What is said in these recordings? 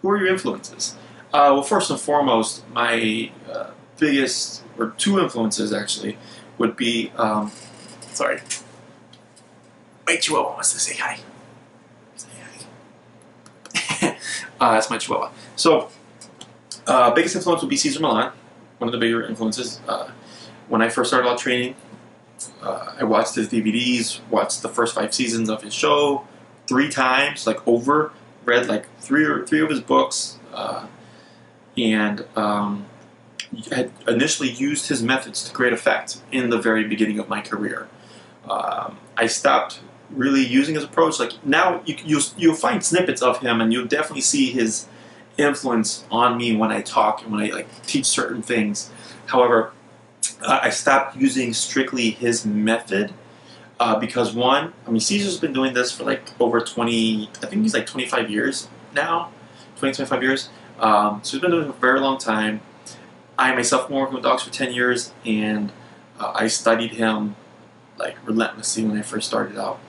Who are your influences? Well, first and foremost, my biggest, or two influences actually, would be, sorry, my Chihuahua wants to say hi. Say hi. That's my Chihuahua. So, biggest influence would be Cesar Millan, one of the bigger influences. When I first started out training, I watched his DVDs, watched the first 5 seasons of his show 3 times, like over, read like three of his books, and had initially used his methods to great effect in the very beginning of my career. I stopped really using his approach. Like now, you'll find snippets of him, and you'll definitely see his influence on me when I talk and when I like teach certain things. However, I stopped using strictly his method because one, I mean, Caesar's been doing this for like over 20, I think he's like 25 years now, 25 years. So he's been doing it for a very long time. I myself been working with dogs for 10 years, and I studied him like relentlessly when I first started out.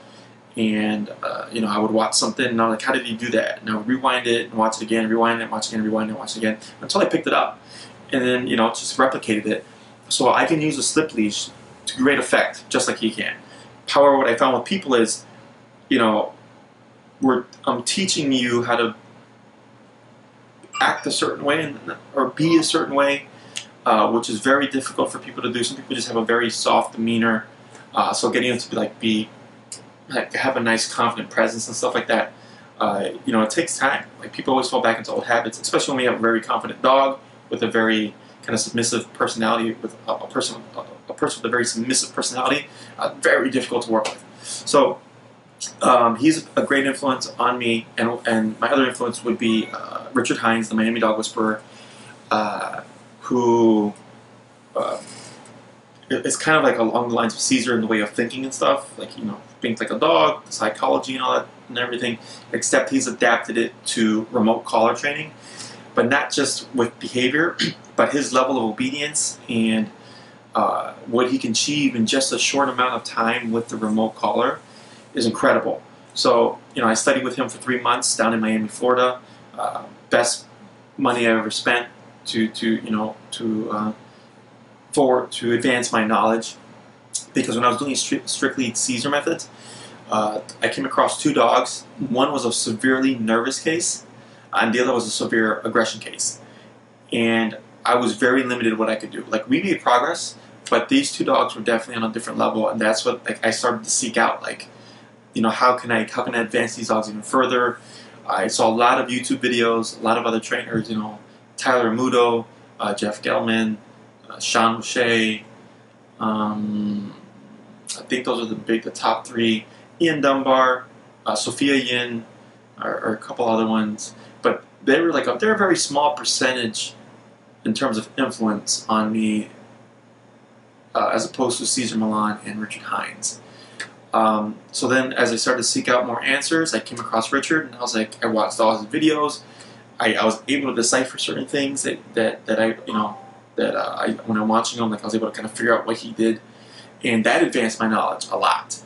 And you know, I would watch something and I'm like, how did he do that? And I would rewind it and watch it again, rewind it, watch it again, rewind it, watch it again, until I picked it up. And then, you know, just replicated it. So I can use a slip leash to great effect, just like he can. However, what I found with people is, you know, I'm teaching you how to act a certain way or be a certain way, which is very difficult for people to do. Some people just have a very soft demeanor, so getting them to like have a nice, confident presence and stuff like that, you know, it takes time. Like people always fall back into old habits, especially when we have a very confident dog with a very kind of submissive personality, with a person with a very submissive personality, very difficult to work with. So he's a great influence on me, and my other influence would be Richard Hines, the Miami Dog Whisperer, who is kind of like along the lines of Caesar in the way of thinking and stuff, like, you know, being like a dog, the psychology and all that and everything, except he's adapted it to remote collar training, but not just with behavior, but his level of obedience and what he can achieve in just a short amount of time with the remote collar is incredible. So, you know, I studied with him for 3 months down in Miami, Florida. Best money I ever spent to advance my knowledge, because when I was doing strictly Caesar methods, I came across 2 dogs. One was a severely nervous case, and the other was a severe aggression case. And I was very limited what I could do. Like, we made progress, but these 2 dogs were definitely on a different level, and that's what, like, I started to seek out. Like, you know, how can I advance these dogs even further? I saw a lot of YouTube videos, a lot of other trainers, you know, Tyler Mudo, Jeff Gelman, Sean O'Shea. I think those are the top 3. Ian Dunbar, Sophia Yin, or a couple other ones. But they were they're a very small percentage in terms of influence on me, as opposed to Cesar Millan and Richard Hines. So then, as I started to seek out more answers, I came across Richard, and I was like, I watched all his videos. I was able to decipher certain things that when I'm watching him, like, I was able to kind of figure out what he did, and that advanced my knowledge a lot.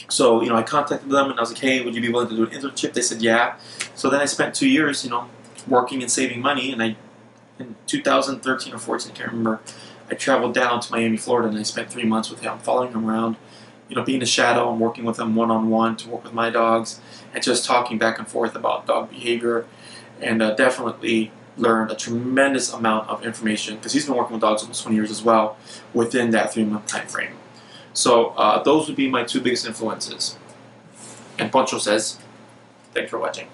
So, you know, I contacted them and I was like, hey, would you be willing to do an internship? They said, yeah. So then I spent 2 years, you know, working and saving money, and in 2013 or 14, I can't remember, I traveled down to Miami, Florida, and I spent 3 months with him, following him around, you know, being a shadow and working with him one-on-one to work with my dogs, and just talking back and forth about dog behavior, and definitely learned a tremendous amount of information, because he's been working with dogs almost 20 years as well, within that 3-month time frame. So those would be my 2 biggest influences. And Poncho says, thanks for watching.